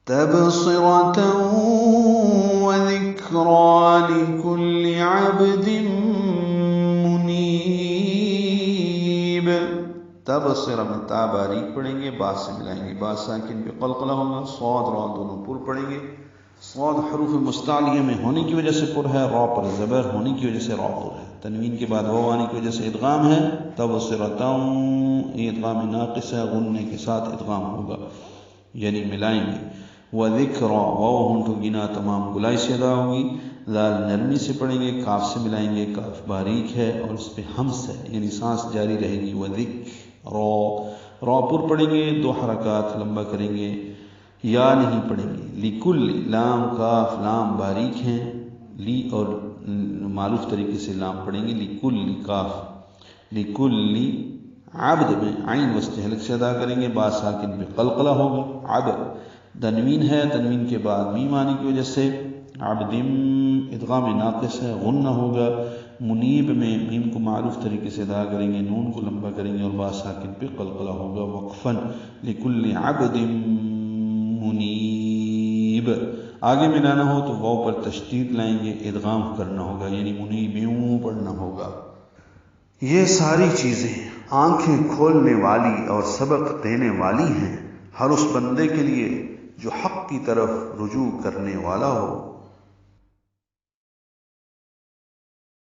تبصرة وذكرى لكل عبد منيب. تبصرہ میں تا باریک پڑھیں گے، با سے ملائیں گے، با ساکن پہ قلقلہ ہوگا، صاد را دونوں پر پڑھیں گے. صاد حروف مستعلیہ میں ہونے کی وجہ سے پر ہے، را پر زبر ہونے کی وجہ سے را پر ہے. تنوین کے بعد واو آنے کی وجہ سے ادغام ہے. تبصرۃ یہ ادغام ناقص ہے، غننے کے ساتھ ادغام ہوگا یعنی ملائیں گے. وذکرا واو ہونٹوں گنا تمام گلائی سے ادا ہوگی. لال نرمی سے پڑھیں گے، کاف سے ملائیں گے، کاف باریک ہے اور اس پہ ہمس ہے یعنی سانس جاری رہے گی. وذکرا را پر پڑھیں گے، 2 حرکات لمبا کریں گے، یا نہیں پڑھیں گے. لکل لام کاف لام باریک ہیں، لی اور معروف طریقے سے لام پڑھیں گے. لکل کاف لکل عبد میں عین وسط حلق سے ادا کریں گے، با ساکن پہ قلقلہ ہوگا. عبد تنوین ہے، تنوین کے بعد میم آنے کی وجہ سے عبدم ادغام ناقص ہے، غنہ ہوگا. منیب میں میم کو معروف طریقے سے ادا کریں گے، نون کو لمبا کریں گے اور با ساکن پہ قلقلہ ہوگا. وقفاً لکل عبد منیب. آگے ملانا ہو تو واو پر تشدید لائیں گے، ادغام کرنا ہوگا یعنی منیبیوں پڑھنا ہوگا. یہ ساری چیزیں آنکھیں کھولنے والی اور سبق دینے والی ہیں ہر اس بندے کے لیے جو حق کی طرف رجوع کرنے والا ہو.